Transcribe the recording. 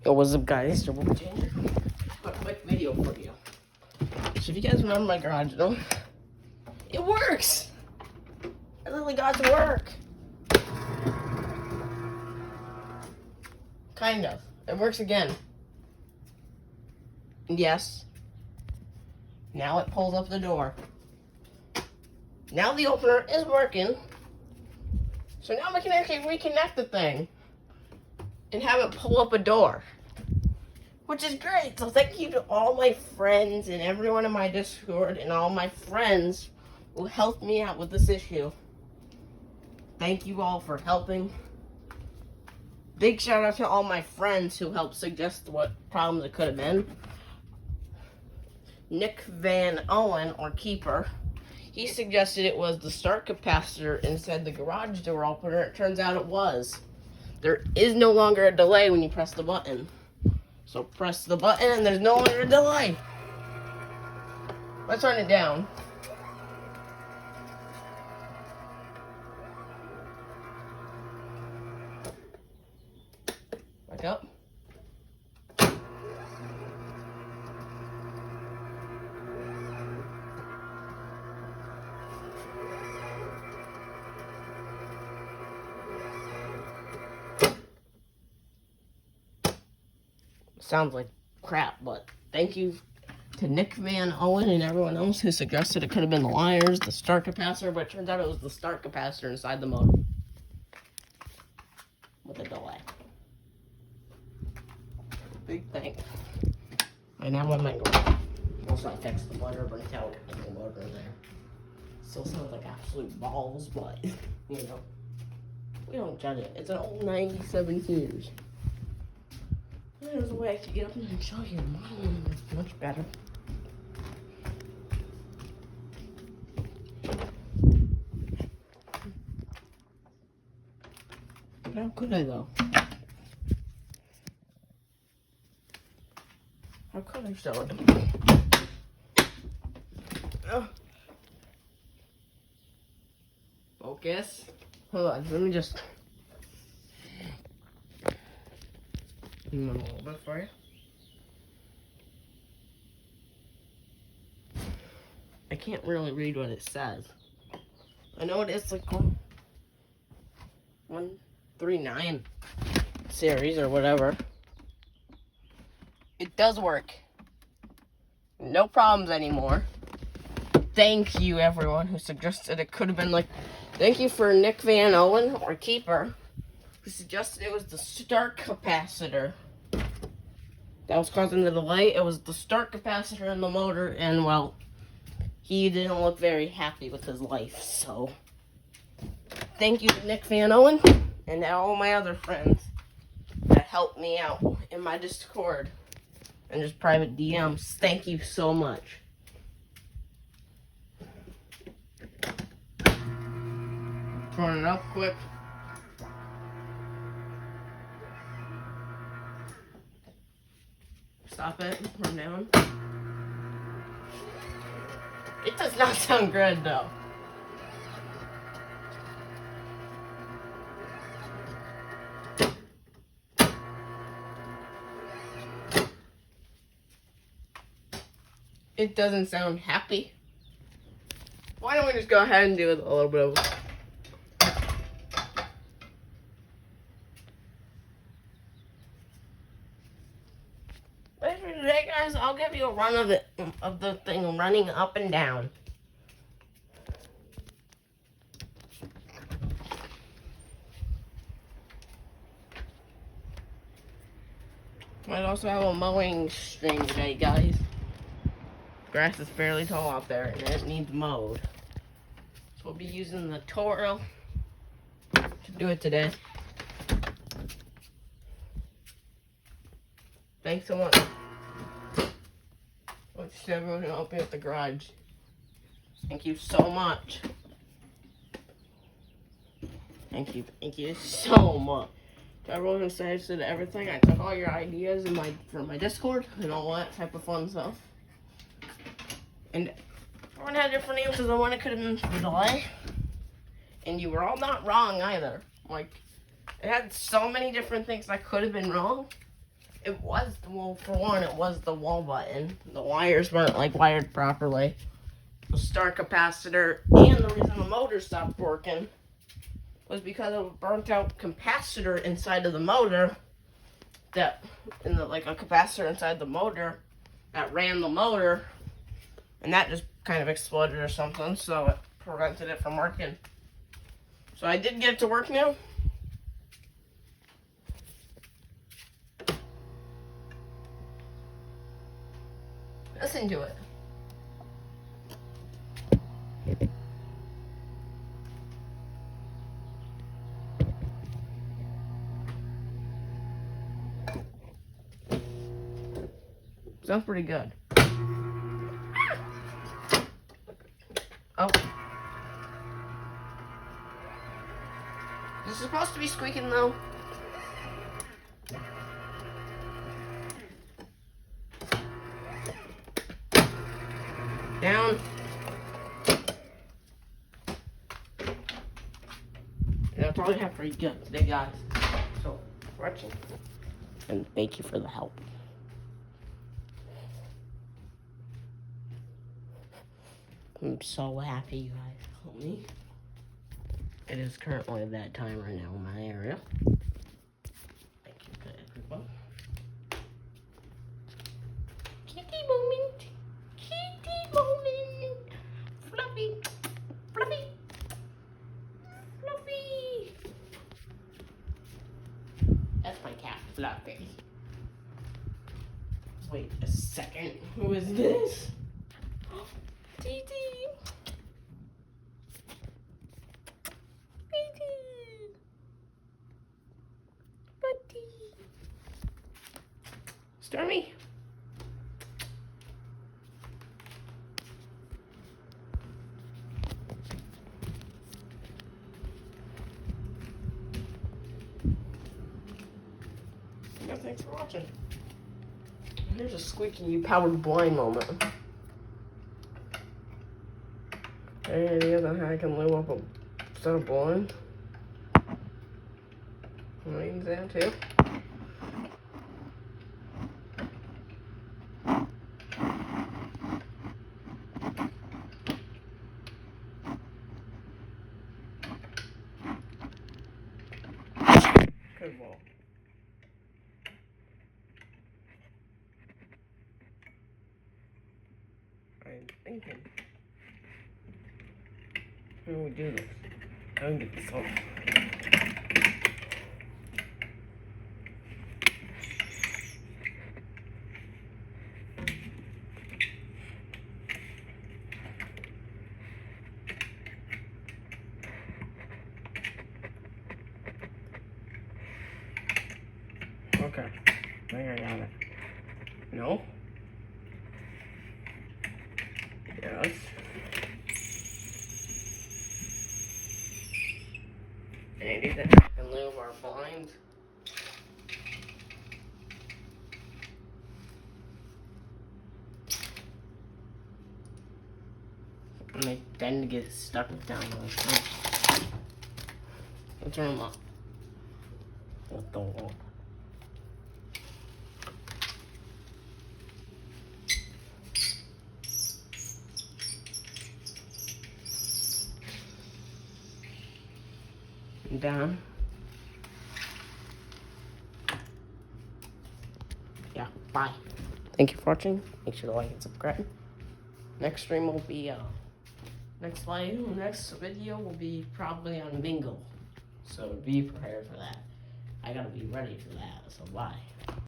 Yo, what's up, guys? So we'll change a quick video for you. So if you guys remember my garage door, it works. I literally got to work. Kind of. It works again. And yes. Now it pulls up the door. Now the opener is working. So now we can actually reconnect the thing and have it pull up a door, which is great. So thank you to all my friends and everyone in my Discord and all my friends who helped me out with this issue. Thank you all for helping. Big shout out to all my friends who helped suggest what problems it could have been. Nick Van Owen, or Keeper, he suggested it was the start capacitor inside the garage door opener. It turns out it was. There is no longer a delay when you press the button. So press the button and there's no longer a delay. Let's turn it down. Back up. Sounds like crap, but thank you to Nick Van Owen and everyone else who suggested it could have been the wires, the start capacitor, but it turns out it was the start capacitor inside the motor with a delay. Big thanks. I now have my garage. Also, I fixed the motor, but until the motor there. Still sounds like absolute balls, but you know, we don't judge it. It's an old 97 Series. There's a way I could get up and show you the model number. It's much better. But how could I, though? How could I show it? Oh. Focus. Hold on, let me just... a little bit for you. I can't really read what it says. I know it is like 139 series or whatever. It does work. No problems anymore. Thank you, everyone who suggested it could have been like. Thank you for Nick Van Owen, or Keeper, who suggested it was the start capacitor that was causing the delay. It was the start capacitor in the motor, and well, he didn't look very happy with his life, so thank you to Nick Van Owen and all my other friends that helped me out in my Discord and just private DMs. Thank you so much. Turn it up quick. Stop it. Run down. It does not sound good, though. It doesn't sound happy. Why don't we just go ahead and do a little bit of... Today, guys, I'll give you a run of the thing running up and down. Might also have a mowing stream today, guys. Grass is fairly tall out there, and it needs mowed. So we'll be using the Toro to do it today. Thanks so much. Thanks to everyone who helped me at the garage. Thank you so much. Thank you so much. To everyone who suggested everything, I took all your ideas from my Discord and all that type of fun stuff. And everyone had different answers on when it could have been the delay. And you were all not wrong either. Like, it had so many different things that could have been wrong. It was, well, for one, it was the wall button. The wires weren't, like, wired properly. The start capacitor, and the reason the motor stopped working was because of a burnt out capacitor inside of the motor that, like a capacitor inside the motor that ran the motor, and that just kind of exploded or something, so it prevented it from working. So I did get it to work now. Listen to it. Sounds pretty good. Oh. Is it supposed to be squeaking though? Down. And that's all I have for you today, guys. So, watching. And thank you for the help. I'm so happy you guys helped me. It is currently that time right now in my area. Thank you to everyone. Kitty moment. Kitty moment. Fluffy. Fluffy. Fluffy. That's my cat, Fluffy. Wait a second. Who is this? Titi. Stormy. Yeah, thanks for watching. Here's a squeaking you powered blind moment. Any ideas on how I can lube up a set of blinds? Means that too. Good ball. I'm thinking. How do we do this? How do we get this off? Okay, I think I got it. No? Yes. Anything that can lube our blinds. And they tend to get stuck down those. I'll turn them up. What the wall? Down. Yeah, bye. Thank you for watching. Make sure to like and subscribe. Next stream will be, next video will be probably on bingo. So be prepared for that. I gotta be ready for that, so bye.